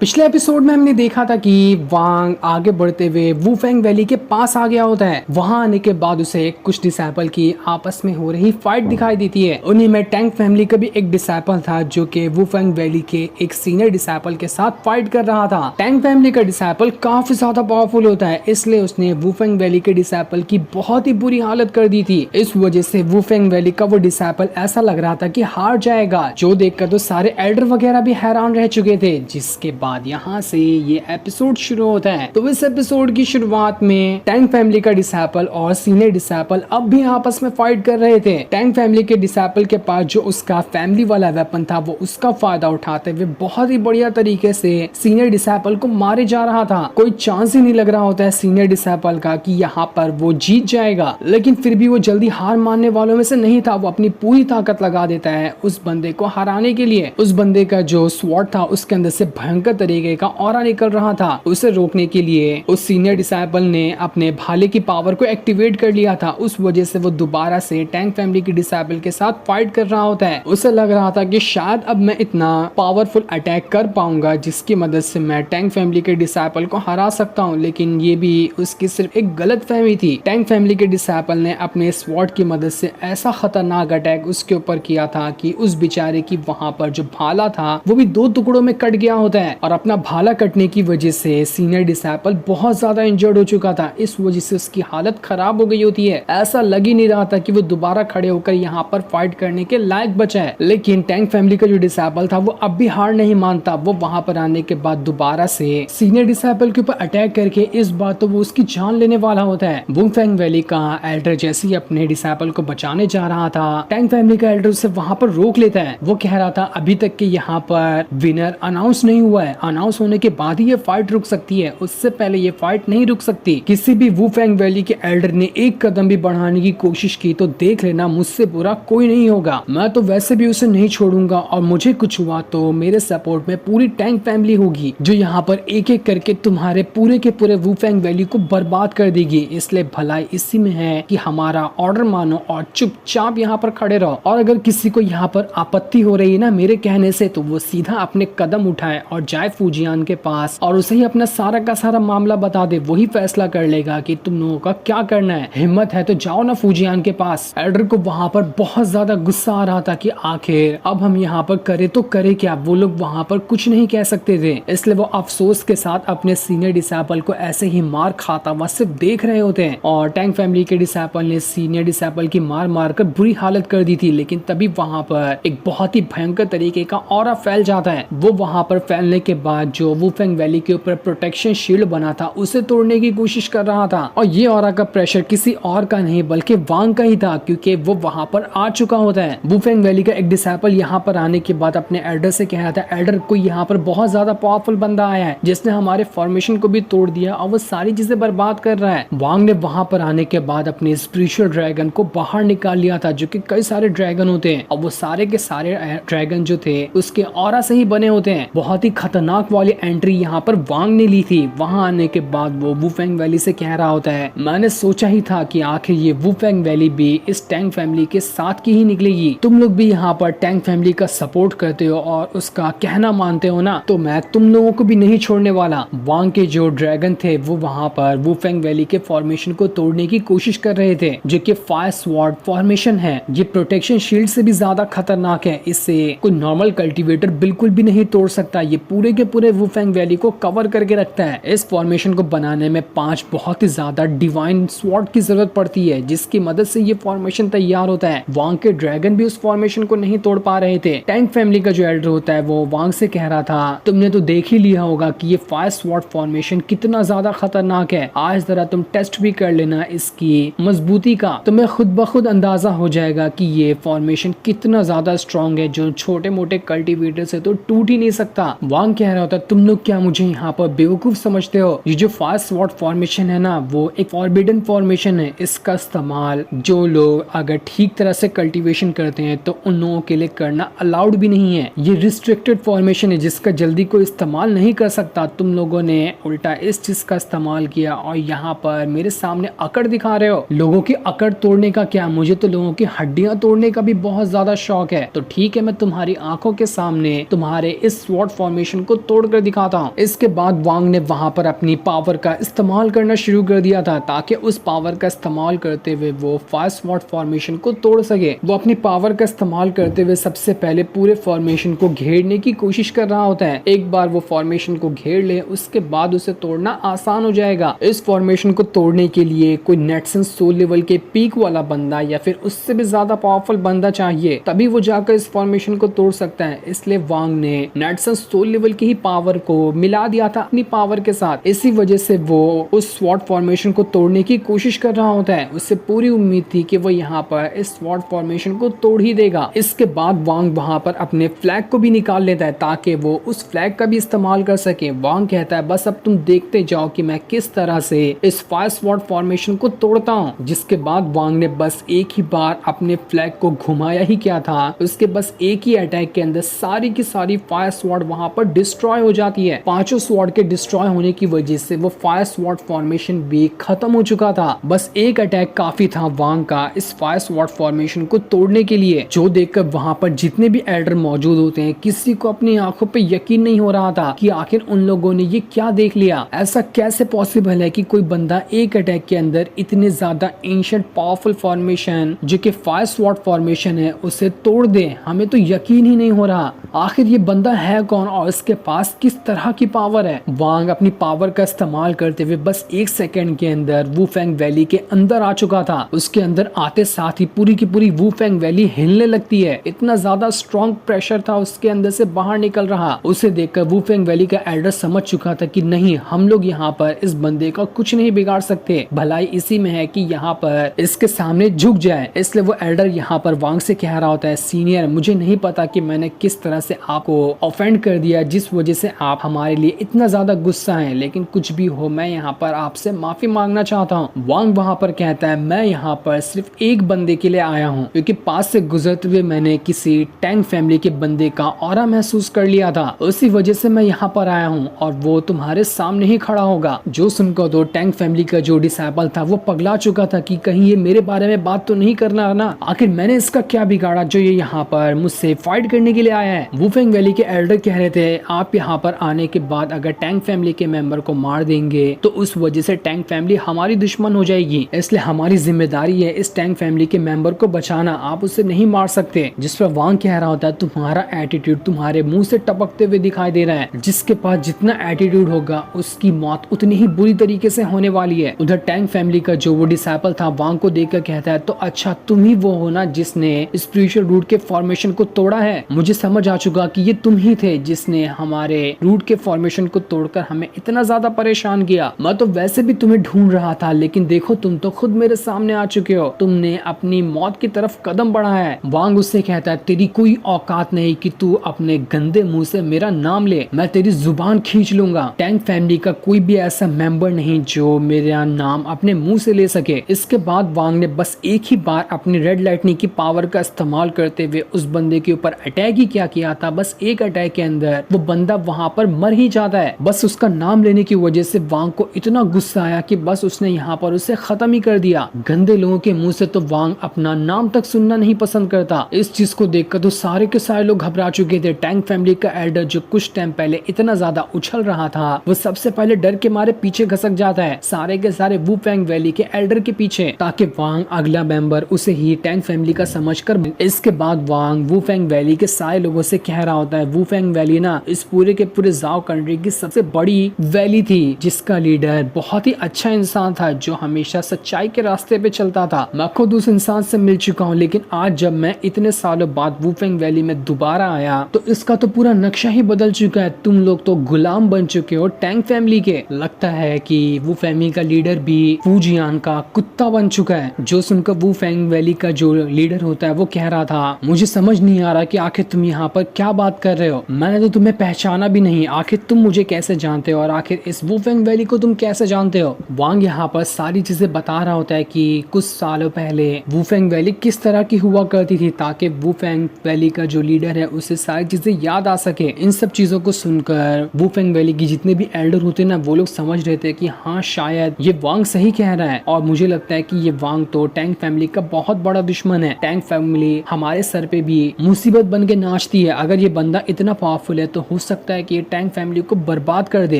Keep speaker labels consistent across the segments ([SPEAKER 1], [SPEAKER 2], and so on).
[SPEAKER 1] पिछले एपिसोड में हमने देखा था कि वांग आगे बढ़ते हुए वुफेंग वैली के पास आ गया होता है। वहां आने के बाद उसे कुछ डिसाइपल की आपस में हो रही फाइट दिखाई देती है। उन्हीं में टैंग फैमिली का भी एक डिसाइपल था जो कि वुफेंग वैली के एक सीनियर डिसाइपल के साथ फाइट कर रहा था। टैंग फैमिली का डिसाइपल काफी ज्यादा पावरफुल होता है, इसलिए उसने वुफेंग वैली के डिसाइपल की बहुत ही बुरी हालत कर दी थी। इस वजह से वुफेंग वैली का वो डिसाइपल ऐसा लग रहा था कि हार जाएगा, जो देखकर तो सारे एल्डर वगैरह भी हैरान रह चुके थे। जिसके बाद यहाँ से ये एपिसोड शुरू होता है। तो इस एपिसोड की शुरुआत में टैंग फैमिली का डिसाइपल और सीनियर डिसाइपल अब भी आपस में फाइट कर रहे थे। टैंग फैमिली के डिसाइपल के पास जो उसका फैमिली वाला वेपन था वो उसका फायदा उठाते हुए बहुत ही बढ़िया तरीके से सीनियर डिसाइपल को मारे जा रहा था। कोई चांस ही नहीं लग रहा होता है सीनियर डिसाइपल का कि यहाँ पर वो जीत जाएगा, लेकिन फिर भी वो जल्दी हार मानने वालों में से नहीं था। वो अपनी पूरी ताकत लगा देता है उस बंदे को हराने के लिए। उस बंदे का जो स्वॉर्ड था उसके अंदर से भयंकर तरीके का ऑरा निकल रहा था। उसे रोकने के लिए उस सीनियर डिसाइपल ने अपने भाले की पावर को एक्टिवेट कर लिया था। उस वजह से वो दोबारा से टैंग फैमिली के डिसाइपल के साथ फाइट कर रहा होता है। उसे लग रहा था कि शायद अब मैं इतना पावरफुल अटैक कर पाऊंगा जिसकी मदद से मैं टैंग फैमिली के डिसाइपल को हरा सकता हूँ, लेकिन ये भी उसकी सिर्फ एक गलत फहमी थी। टैंग फैमिली के डिसाइपल ने अपने स्वॉर्ड की मदद से ऐसा खतरनाक अटैक उसके ऊपर किया था कि उस बेचारे की वहां पर जो भाला था वो भी दो टुकड़ों में कट गया होता है। और अपना भाला कटने की वजह से सीनियर डिसाइपल बहुत ज्यादा इंजर्ड हो चुका था। इस वजह से उसकी हालत खराब हो गई होती है। ऐसा लग ही नहीं रहा था कि वो दोबारा खड़े होकर यहाँ पर फाइट करने के लायक बचा है। लेकिन टैंग फैमिली का जो डिसाइपल था वो अब भी हार नहीं मानता। वो वहां पर आने के बाद दोबारा से सीनियर डिसाइपल के ऊपर अटैक करके इस बार तो वो उसकी जान लेने वाला होता है। वुफेंग वैली का एल्डर जैसे ही अपने डिसाइपल को बचाने जा रहा था, टैंग फैमिली का एल्डर उसे वहां पर रोक लेता है। वो कह रहा था अभी तक के यहाँ पर विनर अनाउंस नहीं हुआ है, अनाउंस होने के बाद ही ये फाइट रुक सकती है, उससे पहले ये फाइट नहीं रुक सकती। किसी भी वुफेंग वैली के एल्डर ने एक कदम भी बढ़ाने की कोशिश की तो देख लेना मुझसे बुरा कोई नहीं होगा। मैं तो वैसे भी उसे नहीं छोड़ूंगा और मुझे कुछ हुआ तो मेरे सपोर्ट में पूरी टैंग फैमिली होगी जो यहाँ पर एक एक करके तुम्हारे पूरे के पूरे वुफेंग वैली को बर्बाद कर देगी। इसलिए भलाई इसी में है कि हमारा ऑर्डर मानो और चुपचाप यहाँ पर खड़े रहो। और अगर किसी को यहाँ पर आपत्ति हो रही है ना मेरे कहने से, तो वो सीधा अपने कदम उठाए और जाए फूजियान के पास और उसे ही अपना सारा का सारा मामला बता दे। वही फैसला कर लेगा कि तुम लोगों का क्या करना है। हिम्मत है तो जाओ ना फूजियान के पास। एल्डर को वहां पर बहुत ज्यादा गुस्सा आ रहा था कि आखिर अब हम यहाँ पर करे तो करे क्या। वो लोग वहां पर कुछ नहीं कह सकते थे, इसलिए वो अफसोस के साथ अपने सीनियर डिसाइपल को ऐसे ही मार खाता वह सिर्फ देख रहे होते हैं। और टैंग फैमिली के डिसाइपल ने सीनियर डिसाइपल की मार मार कर बुरी हालत कर दी थी, लेकिन तभी वहां पर एक बहुत ही भयंकर तरीके का ऑरा फैल जाता है। वो वहां पर फैलने के बाद जो वुफेंग वैली के ऊपर प्रोटेक्शन शील्ड बना था उसे तोड़ने की कोशिश कर रहा था। और ये ऑरा का प्रेशर किसी और का नहीं बल्कि वांग का ही था, क्योंकि वो वहां पर आ चुका होता है। वुफेंग वैली का एक डिसाइपल यहाँ पर आने के बाद अपने एल्डर से कह रहा था एल्डर कोई यहाँ पर बहुत ज्यादा पावरफुल बंदा आया है जिसने हमारे फॉर्मेशन को भी तोड़ दिया और वो सारी चीजें बर्बाद कर रहा है। वांग ने वहां पर आने के बाद अपने स्पिरिचुअल ड्रैगन को बाहर निकाल लिया था, जो कि कई सारे ड्रैगन होते हैं और वो सारे के सारे ड्रैगन जो थे उसके ऑरा से ही बने होते हैं। बहुत ही खतरनाक वाली एंट्री यहाँ पर वांग ने ली थी। वहां आने के बाद वो वुफेंग वैली से कह रहा होता है मैंने सोचा ही था कि आखिर ये वुफेंग वैली भी इस टैंग फैमिली के साथ की ही निकलेगी। तुम लोग भी यहाँ पर टैंग फैमिली का सपोर्ट करते हो और उसका कहना मानते हो ना, तो मैं तुम लोगों को भी नहीं छोड़ने वाला। वांग के जो ड्रैगन थे वो वहां पर वुफेंग वैली के फॉर्मेशन को तोड़ने की कोशिश कर रहे थे, जो कि फायर स्वॉर्ड फॉर्मेशन है। ये प्रोटेक्शन शील्ड से भी ज्यादा खतरनाक है, इससे कोई नॉर्मल कल्टीवेटर बिल्कुल भी नहीं तोड़ सकता। ये पूरे के पूरे वुफेंग वैली को कवर करके रखता है। इस फॉर्मेशन को बनाने में 5 बहुत ही ज्यादा डिवाइन स्वॉर्ड की जरूरत पड़ती है, जिसकी मदद से ये फॉर्मेशन तैयार होता है। वांग के ड्रैगन भी उस फॉर्मेशन को नहीं तोड़ पा रहे थे। टैंग फैमिली का जो एल्डर होता है वो वांग से कह रहा था तुमने तो देख ही लिया होगा कि ये फायर स्वॉर्ड फॉर्मेशन कितना ज्यादा खतरनाक है। आज जरा तुम टेस्ट भी कर लेना इसकी मजबूती का, तुम्हें खुद ब खुद अंदाजा हो जाएगा कि ये फॉर्मेशन कितना ज्यादा स्ट्रॉन्ग है, जो छोटे मोटे कल्टीवेटर से तो टूट ही नहीं सकता। वांग कह रहा होता तुम लोग क्या मुझे यहाँ पर बेवकूफ समझते हो? ये जो फायर स्वॉर्ड फॉर्मेशन है ना वो एक फॉरबिडन फॉर्मेशन है। इसका इस्तेमाल जो लोग अगर ठीक तरह से कल्टीवेशन करते हैं तो उन लोगों के लिए करना अलाउड भी नहीं है। ये रिस्ट्रिक्टेड फॉर्मेशन है जिसका जल्दी कोई इस्तेमाल नहीं कर सकता। तुम लोगों ने उल्टा इस चीज का इस्तेमाल किया और यहाँ पर मेरे सामने अकड़ दिखा रहे हो। लोगों की अकड़ तोड़ने का क्या, मुझे तो लोगों की हड्डियां तोड़ने का भी बहुत ज्यादा शौक है। तो ठीक है, मैं तुम्हारी आंखों के सामने तुम्हारे इस स्वॉर्ड फॉर्मेशन को तोड़ कर दिखाता हूँ। इसके बाद वांग ने वहां पर अपनी पावर का इस्तेमाल करना शुरू कर दिया था ताकि उस पावर का इस्तेमाल करते हुए वो फायर स्वॉर्ड फॉर्मेशन को तोड़ सके। वो अपनी पावर का इस्तेमाल करते हुए सबसे पहले पूरे फॉर्मेशन को घेरने की कोशिश कर रहा होता है। एक बार वो फॉर्मेशन को घेर ले उसके बाद उसे तोड़ना आसान हो जाएगा। इस फॉर्मेशन को तोड़ने के लिए कोई नेटसन सोल लेवल के पीक वाला बंदा या फिर उससे भी ज्यादा पावरफुल बंदा चाहिए, तभी वो जाकर इस फॉर्मेशन को तोड़ सकता है। इसलिए वांग ने नेटसन सोल लेवल की ही पावर को मिला दिया था अपनी पावर के साथ। इसी वजह से वो उस स्वॉर्ड फॉर्मेशन को तोड़ने की कोशिश कर रहा होता है। उससे पूरी उम्मीद थी कि वो यहाँ पर इस स्वॉर्ड फॉर्मेशन को तोड़ ही देगा। इसके बाद वांग वहां पर अपने फ्लैग को भी निकाल लेता है ताकि वो उस फ्लैग का भी इस्तेमाल कर सके। वांग कहता है बस अब तुम देखते जाओ कि मैं किस तरह से इस फायर स्वॉर्ड फॉर्मेशन को तोड़ता हूँ। जिसके बाद वांग ने बस एक ही बार अपने फ्लैग को घुमाया ही क्या था, उसके बस एक ही अटैक के अंदर सारी की सारी फायर स्वॉर्ड वहां पर डिस्ट्रॉय हो जाती है। पांचों स्वॉर्ड के डिस्ट्रॉय होने की वजह से वो फायर स्वॉर्ड फॉर्मेशन भी खत्म हो चुका था। बस एक अटैक काफी था वांग का इस फायर स्वॉर्ड फॉर्मेशन को तोड़ने के लिए, जो देखकर वहां पर जितने भी एल्डर मौजूद होते हैं किसी को अपनी आंखों पे यकीन नहीं हो रहा था कि आखिर उन लोगों ने ये क्या देख लिया। ऐसा कैसे पॉसिबल है कि कोई बंदा एक अटैक के अंदर इतने ज्यादा एंशिएंट पावरफुल फॉर्मेशन जो कि फायर स्वॉर्ड फॉर्मेशन है उसे तोड़ दे। हमें तो यकीन ही नहीं हो रहा आखिर ये बंदा है कौन और इसके पास किस तरह की पावर है। वांग अपनी पावर का इस्तेमाल करते हुए बस एक सेकंड के अंदर वुफेंग वैली के अंदर आ चुका था। उसके अंदर आते साथ ही पूरी की पूरी वुफेंग वैली हिलने लगती है। इतना ज्यादा स्ट्रॉन्ग प्रेशर था उसके अंदर से बाहर निकल रहा। उसे देखकर वुफेंग वैली का एल्डर समझ चुका था कि नहीं, हम लोग यहाँ पर इस बंदे का कुछ नहीं बिगाड़ सकते, भलाई इसी में है कि यहाँ पर इसके सामने झुक जाए। इसलिए वो एल्डर यहाँ पर वांग से कह रहा होता है, सीनियर मुझे नहीं पता कि मैंने किस तरह से आपको ऑफेंड कर दिया जिस वजह से आप हमारे लिए इतना ज्यादा गुस्सा हैं, लेकिन कुछ भी हो मैं यहाँ पर आपसे माफी मांगना चाहता हूँ। वांग वहाँ पर कहता है मैं यहाँ पर सिर्फ एक बंदे के लिए आया हूँ क्योंकि पास से गुजरते हुए मैंने किसी टैंक फैमिली के बंदे का ऑरा महसूस कर लिया था, उसी वजह से मैं यहाँ पर आया हूँ और वो तुम्हारे सामने ही खड़ा होगा। जो सुनकर तो टैंक फैमिली का जो डिसाइपल था वो पगला चुका था कि कहीं ये मेरे बारे में बात तो नहीं करना है ना, आखिर मैंने इसका क्या बिगाड़ा जो ये यहाँ पर मुझसे फाइट करने के लिए आया है। वुफेंग वैली के एल्डर कह रहे थे आप यहाँ पर आने के बाद अगर टैंक फैमिली के मेंबर को मार देंगे तो उस वजह से टैंक फैमिली हमारी दुश्मन हो जाएगी, इसलिए हमारी जिम्मेदारी है इस टैंक फैमिली के मेंबर को बचाना, आप उसे नहीं मार सकते। जिस पर वांग कह रहा होता है तुम्हारा एटीट्यूड तुम्हारे मुंह से टपकते हुए दिखाई दे रहा है, जिसके पास जितना एटीट्यूड होगा उसकी मौत उतनी ही बुरी तरीके से होने वाली है। उधर टैंक फैमिली का जो वो डिसाइपल था वांग को देखकर कहता है तो अच्छा तुम ही वो हो ना जिसने स्पिरिचुअल रूट के फॉर्मेशन को तोड़ा है, मुझे समझ आ चुका कि ये तुम ही थे जिसने हमारे रूट के फॉर्मेशन को तोड़कर हमें इतना ज्यादा परेशान किया। मैं तो वैसे भी तुम्हें ढूंढ रहा था लेकिन देखो तुम तो खुद मेरे सामने आ चुके हो, तुमने अपनी मौत की तरफ कदम बढ़ाया है। वांग उससे कहता है तेरी कोई औकात नहीं कि तू अपने गंदे मुंह से मेरा नाम ले, मैं तेरी जुबान खींच लूंगा। टैंक फैमिली का कोई भी ऐसा मेंबर नहीं जो मेरा नाम अपने मुंह से ले सके। इसके बाद वांग ने बस एक ही बार अपनी रेड लाइटनिंग की पावर का इस्तेमाल करते हुए उस बंदे के ऊपर अटैक ही क्या किया था। बस एक अटैक के अंदर वो बंदा वहां पर मर ही जाता है। बस उसका नाम लेने की वजह से वांग को इतना गुस्सा आया कि बस उसने यहाँ पर उसे खत्म ही कर दिया। गंदे लोगों के मुंह से तो वांग अपना नाम तक सुनना नहीं पसंद करता। इस चीज को देखकर तो सारे के सारे लोग घबरा चुके थे। टैंक फैमिली का एल्डर जो कुछ टाइम पहले इतना ज्यादा उछल रहा था वो सबसे पहले डर के मारे पीछे घसक जाता है, सारे के सारे वुफेंग वैली के एल्डर के पीछे, ताकि वांग अगला मेंबर उसे ही टैंक फैमिली का समझकर। इसके बाद वांग वुफेंग वैली के सारे लोगों से कह रहा होता है वुफेंग वैली ना इस पूरे के पूरे जाओ कंट्री की सबसे बड़ी वैली थी जिसका लीडर बहुत ही अच्छा इंसान था जो हमेशा सच्चाई के रास्ते पे चलता था। मैं खुद उस इंसान से मिल चुका हूँ, लेकिन आज जब मैं इतने सालों बाद वुफेंग वैली में दोबारा आया तो इसका तो पूरा नक्शा ही बदल चुका है। तुम लोग तो गुलाम बन चुके हो टैंक फैमिली के। लगता है कि वुफेंग का लीडर भी फूजियान का कुत्ता बन चुका है। जो सुनकर वुफेंग वैली का जो लीडर होता है वो कह रहा था मुझे समझ नहीं आ रहा कि आखिर तुम यहाँ पर क्या बात कर रहे हो, मैंने तो तुम्हें पहचाना भी नहीं, आखिर तुम मुझे कैसे जानते हो और आखिर इस वुफेंग वैली को तुम कैसे जानते हो। वांग यहाँ पर सारी चीजें बता रहा होता है कि कुछ सालों पहले वुफेंग वैली किस तरह की हुआ करती थी ताकि वुफेंग वैली का जो लीडर है उसे सारी चीजें याद आ सके। इन सब चीजों को सुनकर वुफेंग वैली की जितने भी एल्डर होते ना वो लोग समझ रहे थे कि हाँ शायद ये वांग सही कह रहा है और मुझे लगता है कि ये वांग तो टैंक फैमिली का बहुत बड़ा दुश्मन है। टैंक फैमिली हमारे सर पे भी मुसीबत बन के नाचती है। अगर ये बंदा इतना पावरफुल है तो हो हो सकता है कि ये टैंग फैमिली को बर्बाद कर दे।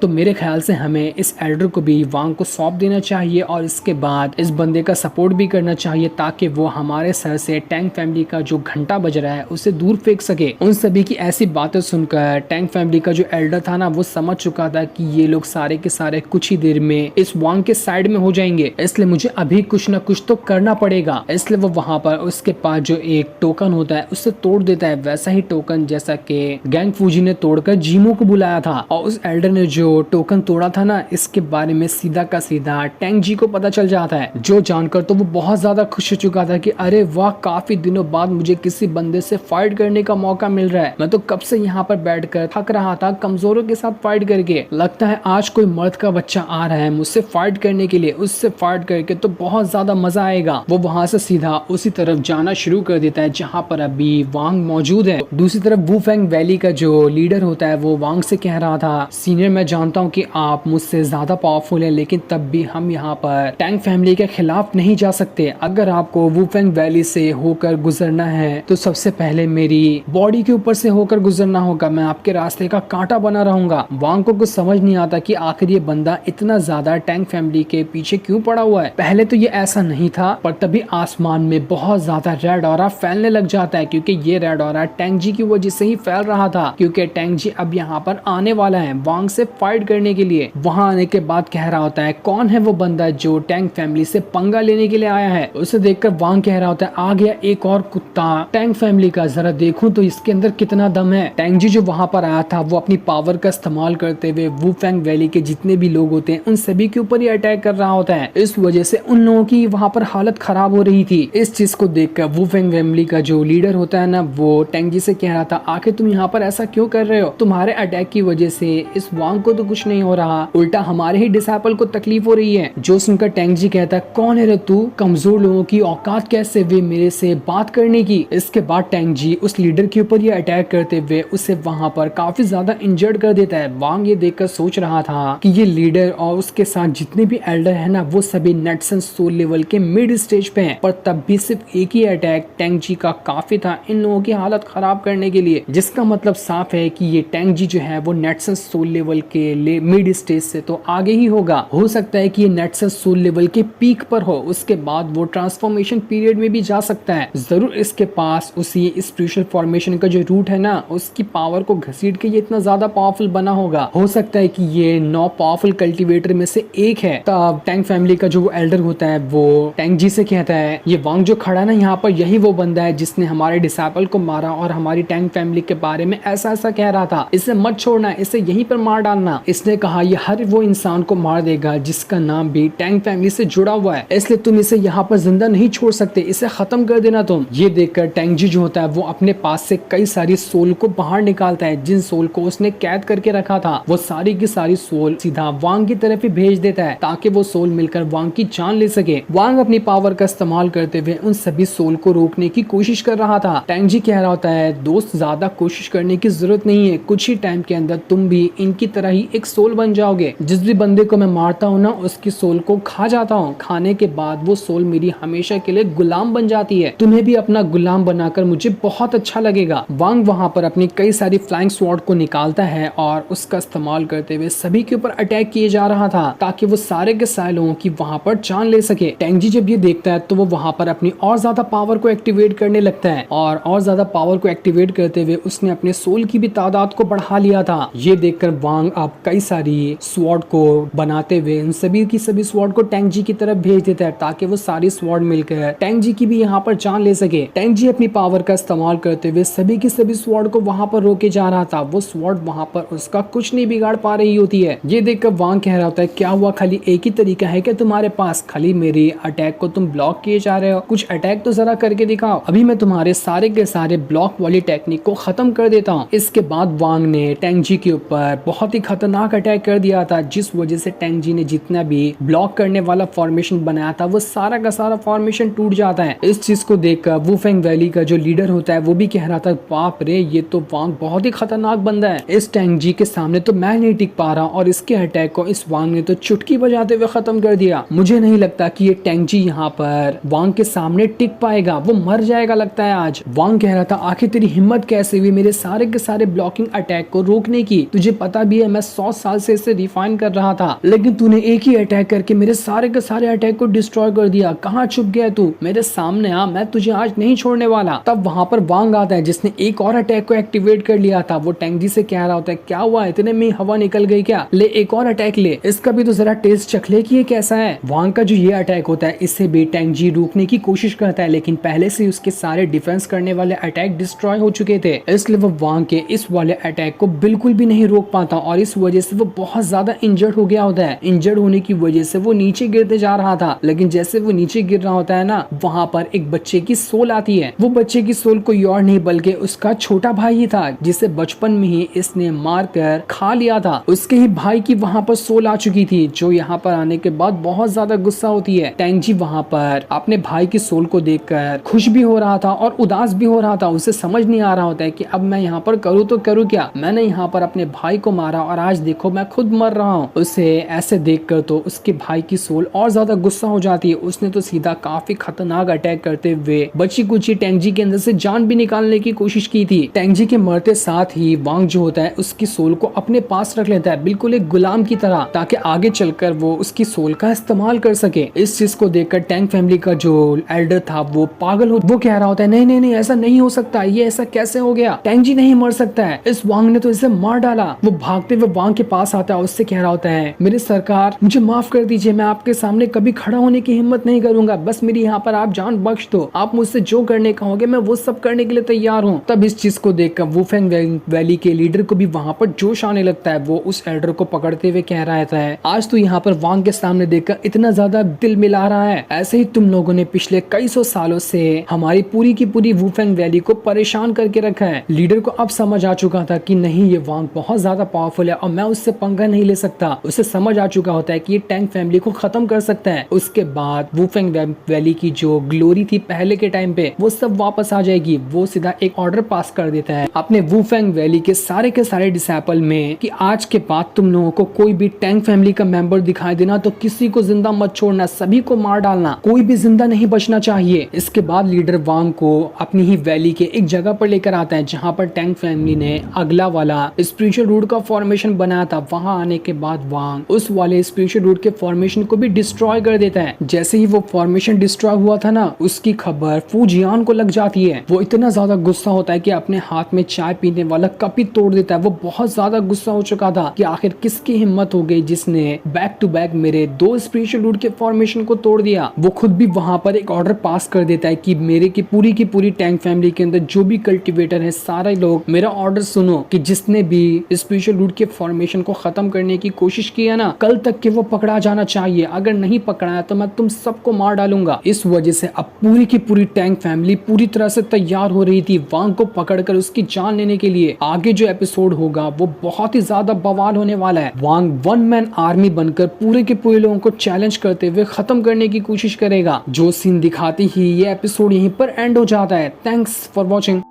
[SPEAKER 1] तो मेरे ख्याल से हमें इस एल्डर को भी वांग को सौंप देना चाहिए और इसके बाद इस बंदे का सपोर्ट भी करना चाहिए ताकि वो हमारे सर से टैंग फैमिली का जो घंटा बज रहा है उसे दूर फेंक सके। उन सभी की ऐसी बातें सुनकर टैंग फैमिली का जो एल्डर था ना, वो समझ चुका था कि ये लोग सारे के सारे कुछ ही देर में इस वांग के साइड में हो जाएंगे, इसलिए मुझे अभी कुछ ना कुछ तो करना पड़ेगा। इसलिए वो वहां पर उसके पास जो एक टोकन होता है उससे तोड़ देता है, वैसा ही टोकन जैसा कि गैंग फूजी ने तोड़कर जीमो को बुलाया था। और उस एल्डर ने जो टोकन तोड़ा था ना, इसके बारे में सीधा का सीधा टैंग जी को पता चल जाता है, जो जानकर तो वो बहुत ज्यादा खुश हो चुका था कि अरे वाह, काफी दिनों बाद मुझे किसी बंदे से फाइट करने का मौका मिल रहा है। मैं तो कब से यहाँ पर बैठकर थक रहा था कमजोरों के साथ फाइट करके, लगता है आज कोई मर्द का बच्चा आ रहा है मुझसे फाइट करने के लिए, उससे फाइट करके तो बहुत ज्यादा मजा आएगा। वो वहां से सीधा उसी तरफ जाना शुरू कर देता है जहाँ पर अभी वांग मौजूद है। दूसरी तरफ वुफेंग वैली का जो लीडर होता है वो वांग से कह रहा था, सीनियर मैं जानता हूँ कि आप मुझसे ज्यादा पावरफुल है, लेकिन तब भी हम यहाँ पर टैंग फैमिली के खिलाफ नहीं जा सकते। अगर आपको वुफेंग वैली से होकर गुजरना है तो सबसे पहले मेरी बॉडी के ऊपर से होकर गुजरना होगा, मैं आपके रास्ते का कांटा बना रहूंगा। वांग को कुछ समझ नहीं आता कि आखिर ये बंदा इतना ज्यादा टैंग फैमिली के पीछे क्यों पड़ा हुआ है। पहले तो ये ऐसा नहीं था, पर तभी आसमान में बहुत ज्यादा रेड ऑरा फैलने लग जाता है, क्योंकि ये रेड ऑरा टैंग जी की वजह से ही फैल रहा था, क्योंकि टैंग जी अब यहाँ पर आने वाला है वांग से फाइट करने के लिए। वहां आने के बाद कह रहा होता है, कौन है वो बंदा जो टैंग फैमिली से पंगा लेने के लिए आया है। उसे देखकर वांग कह रहा होता है, आ गया एक और कुत्ता टैंग फैमिली का, जरा देखूं तो इसके अंदर कितना दम है। टैंग जी जो वहां पर आया था वो अपनी पावर का इस्तेमाल करते हुए वुफेंग वैली के जितने भी लोग होते हैं उन सभी के ऊपर ही अटैक कर रहा होता है। इस वजह से उन लोगों की वहां पर हालत खराब हो रही थी। इस चीज को देखकर वुफेंग फैमिली का जो लीडर होता है ना, वो टैंग जी से कह रहा था, आखिर तुम यहाँ पर ऐसा क्यों कर रहे हो, तुम्हारे अटैक की वजह से इस वांग को तो कुछ नहीं हो रहा, उल्टा हमारे ही डिसाइपल को तकलीफ हो रही है। जो सुनकर टैंग जी कहता है, कौन है रे तू, कमजोर लोगों की औकात कैसे वे मेरे से बात करने की। इसके बाद टैंग जी उस लीडर के ऊपर ये अटैक करते हुए उसे वहां पर काफी ज्यादा इंजर्ड कर देता है। वांग ये देखकर सोच रहा था कि ये लीडर और उसके साथ जितने भी एल्डर है ना, वो सभी नेटसन सोल लेवल के मिड स्टेज पे हैं, पर तब भी सिर्फ एक ही अटैक टैंग जी का काफी था इन लोगों की हालत खराब करने के लिए, जिसका मतलब साफ है कि ये टैंग जी जो है वो नेटसन सोल लेवल के मिड स्टेज से तो आगे ही होगा। हो सकता है कि ये नेटसन सोल लेवल के पीक पर हो, उसके बाद वो ट्रांसफॉर्मेशन पीरियड में भी जा सकता है। जरूर इसके पास उसी स्पिरिचुअल फॉर्मेशन का जो रूट है ना, उसकी पावर को घसीट के ये इतना ज्यादा पावरफुल बना होगा। हो सकता है कि ये 9 पावरफुल कल्टीवेटर में से एक है। तब टैंग फैमिली का जो एल्डर होता है वो टैंग जी से कहता है, ये वांग जो खड़ा है ना यहाँ पर, यही वो बंदा है जिसने हमारे डिसाइपल को मारा और हमारी टैंग फैमिली के बारे में ऐसा ऐसा कह रहा था, इसे मत छोड़ना, इसे यहीं पर मार डालना। इसने कहा ये हर वो इंसान को मार देगा जिसका नाम भी टैंग फैमिली से जुड़ा हुआ है, इसलिए तुम इसे यहाँ पर जिंदा नहीं छोड़ सकते, इसे खत्म कर देना तुम। ये देखकर टैंग जी जो होता है वो अपने पास से कई सारी सोल को बाहर निकालता है, जिन सोल को उसने कैद करके रखा था वो सारी की सारी सोल सीधा वांग की तरफ ही भेज देता है, ताकि वो सोल मिलकर वांग की जान ले सके। वांग अपनी पावर का इस्तेमाल करते हुए उन सभी सोल को रोकने की कोशिश कर रहा था। टैंग जी कह रहा होता है, दोस्त ज्यादा कोशिश करने की जरूरत नहीं है, कुछ ही टाइम के अंदर तुम भी इनकी तरह ही एक सोल बन जाओगे। जिस भी बंदे को मैं मारता हूँ ना, उसकी सोल को खा जाता हूँ, खाने के बाद वो सोल मेरी हमेशा के लिए गुलाम बन जाती है, तुम्हें भी अपना गुलाम बनाकर मुझे बहुत अच्छा लगेगा। वांग वहां पर अपनी कई सारी फ्लाइंग स्वॉर्ड को निकालता है और उसका इस्तेमाल करते हुए सभी के ऊपर अटैक किए जा रहा था, ताकि वो सारे के सारे लोगों की वहां पर जान ले सके। टैंग जी जब ये देखता है तो वो वहां पर अपनी और ज्यादा पावर को एक्टिवेट करने लगता है, और ज्यादा पावर को एक्टिवेट करते हुए उसने अपने सोल की भी तादाद को बढ़ा लिया था। ये देखकर वांग अब कई सारी स्वॉर्ड को बनाते हुए इन सभी की सभी स्वॉर्ड को टैंग जी की तरफ भेज देता है, ताकि वो सारी स्वॉर्ड मिलकर टैंग जी की भी यहाँ पर जान ले सके। टैंग जी अपनी पावर का इस्तेमाल करते हुए सभी की सभी स्वॉर्ड को वहां पर रोके जा रहा था, वो स्वॉर्ड वहां पर उसका कुछ नहीं बिगाड़ पा रही होती है। ये देखकर वांग कह रहा होता है, क्या हुआ, खाली एक ही तरीका है क्या तुम्हारे पास, खाली मेरी अटैक को तुम ब्लॉक किए जा रहे हो, कुछ अटैक तो जरा करके दिखाओ, अभी मैं तुम्हारे सारे के सारे ब्लॉक वाली टेक्निक को खत्म कर देता हूँ। इसके बाद वांग ने टैंग जी के ऊपर बहुत ही खतरनाक अटैक कर दिया था, जिस वजह से टैंग जी ने जितना भी ब्लॉक करने वाला फॉर्मेशन बनाया था वो सारा का सारा फॉर्मेशन टूट जाता है। इस चीज को देखकर वुफेंग वैली का जो लीडर होता है वो भी कह रहा था, बाप रे, ये तो वांग बहुत ही खतरनाक बंदा है, इस टैंग जी के सामने तो मैं नहीं टिक पा रहा, और इसके अटैक को इस वांग ने तो चुटकी बजाते हुए खत्म कर दिया। मुझे नहीं लगता कि ये टैंग जी यहाँ पर वांग के सामने टिक पाएगा, वो मर जाएगा लगता है आज। वांग कह रहा था, आखिर तेरी हिम्मत कैसे हुई मेरे सारे के सारे ब्लॉक शॉकिंग अटैक को रोकने की। तुझे पता भी है मैं 100 साल से इसे रिफाइन कर रहा था, लेकिन तूने एक ही अटैक करके मेरे सारे के सारे अटैक को डिस्ट्रॉय कर दिया। कहाँ छुप गया तू? मेरे सामने आ, मैं तुझे आज नहीं छोड़ने वाला। तब वहां पर वांग आता है जिसने एक और अटैक को एक्टिवेट कर लिया था। वो टेंगजी से कह रहा होता है क्या हुआ, इतने में हवा निकल गई क्या? ले एक और अटैक ले, इसका भी तो जरा टेस्ट चख ले कि ये कैसा है। वांग का जो ये अटैक होता है इससे भी टेंगजी रोकने की कोशिश करता है, लेकिन पहले से उसके सारे डिफेंस करने वाले अटैक डिस्ट्रॉय हो चुके थे, इसलिए वो वांग के इस वाले अटैक को बिल्कुल भी नहीं रोक पाता और इस वजह से वो बहुत ज्यादा इंजर्ड हो गया होता है। इंजर्ड होने की वजह से वो नीचे गिरते जा रहा था, लेकिन जैसे वो नीचे गिर रहा होता है ना, वहाँ पर एक बच्चे की सोल आती है। वो बच्चे की सोल कोई और नहीं बल्कि उसका छोटा भाई ही था, जिसे बचपन में ही इसने मार कर खा लिया था। उसके ही भाई की वहाँ पर सोल आ चुकी थी, जो यहाँ पर आने के बाद बहुत ज्यादा गुस्सा होती है। टेंगजी वहाँ पर अपने भाई की सोल को देखकर खुश भी हो रहा था और उदास भी हो रहा था। उसे समझ नहीं आ रहा होता है कि अब मैं यहाँ पर करूँ तो करूँ क्या। मैंने यहाँ पर अपने भाई को मारा और आज देखो मैं खुद मर रहा हूँ। उसे ऐसे देखकर तो उसके भाई की सोल और ज्यादा गुस्सा हो जाती है। उसने तो सीधा काफी खतरनाक अटैक करते हुए बची कुची टेंगजी के अंदर से जान भी निकालने की कोशिश की थी। टेंगजी के मरते साथ ही वांग जो होता है उसकी सोल को अपने पास रख लेता है, बिल्कुल एक गुलाम की तरह, ताकि आगे चलकर वो उसकी सोल का इस्तेमाल कर सके। इस चीज को देखकर टैंग फैमिली का जो एल्डर था वो पागल हो, वो कह रहा होता है नहीं नहीं नहीं, ऐसा नहीं हो सकता, ये ऐसा कैसे हो गया? टेंगजी नहीं मर सकता है, इस वांग ने तो इसे मार डाला। वो भागते हुए वांग के पास आता है, उससे कह रहा होता है मेरे सरकार मुझे माफ कर दीजिए, मैं आपके सामने कभी खड़ा होने की हिम्मत नहीं करूंगा, बस मेरी यहाँ पर आप जान बख्श दो, आप मुझसे जो करने कहोगे मैं वो सब करने के लिए तैयार हूँ। तब इस चीज को देखकर वुफेंग वैली के लीडर को भी वहाँ पर जोश आने लगता है। वो उस एल्डर को पकड़ते हुए कह रहा है आज तो यहाँ पर वांग के सामने देखकर इतना ज्यादा दिल मिला रहा है, ऐसे ही तुम लोगों ने पिछले कई सौ सालों से हमारी पूरी की पूरी वुफेंग वैली को परेशान करके रखा है। लीडर को अब समझ आ चुका था कि नहीं, ये वांग बहुत ज्यादा पावरफुल है और मैं उससे पंगा नहीं ले सकता। उसे समझ आ चुका होता है कि ये टैंग फैमिली को खत्म कर सकता है। उसके बाद वुफेंग वैली की जो ग्लोरी थी पहले के टाइम पे, वो सब वापस आ जाएगी। वो सीधा एक ऑर्डर पास कर देता है अपने वुफेंग वैली के सारे डिसाइपल में कि आज के बाद तुम लोगों को कोई भी टैंग फैमिली का मेंबर दिखाई देना तो किसी को जिंदा मत छोड़ना, सभी को मार डालना, कोई भी जिंदा नहीं बचना चाहिए। इसके बाद लीडर वांग को अपनी ही वैली के एक जगह पर लेकर आता है जहाँ पर टैंग फैमिली ने अगला वाला स्पिरिचुअल रूट का फॉर्मेशन बनाया था। वहां आने के बाद वांग उस वाले स्पिरिचुअल रूट के फॉर्मेशन को भी डिस्ट्रॉय कर देता है। जैसे ही वो फॉर्मेशन डिस्ट्रॉय हुआ था ना, उसकी खबर फूजियान को लग जाती है। वो इतना ज्यादा गुस्सा होता है कि अपने हाथ में चाय पीने वाला कप ही तोड़ देता है। वो बहुत ज्यादा गुस्सा हो चुका था कि आखिर किसकी हिम्मत हो गई जिसने बैक टू बैक मेरे 2 स्पिरिचुअल रूट के फॉर्मेशन को तोड़ दिया। वो खुद भी वहां पर एक ऑर्डर पास कर देता है कि मेरे की पूरी टैंग फैमिली के अंदर जो भी कल्टिवेटर है सारे लोग मेरा ऑर्डर सुनो कि जिसने भी स्पिरिचुअल रूट के फॉर्मेशन को खत्म करने की कोशिश की है ना, कल तक के वो पकड़ा जाना चाहिए, अगर नहीं पकड़ाया तो मैं तुम सबको मार डालूंगा। इस वजह से अब पूरी की पूरी टैंग फैमिली पूरी तरह से तैयार हो रही थी वांग को पकड़कर उसकी जान लेने के लिए। आगे जो एपिसोड होगा वो बहुत ही ज्यादा बवाल होने वाला है। वांग वन मैन आर्मी बनकर पूरे के पूरे लोगों को चैलेंज करते हुए खत्म करने की कोशिश करेगा। जो सीन दिखाती ही ये एपिसोड यहीं पर एंड हो जाता है। Thanks for watching.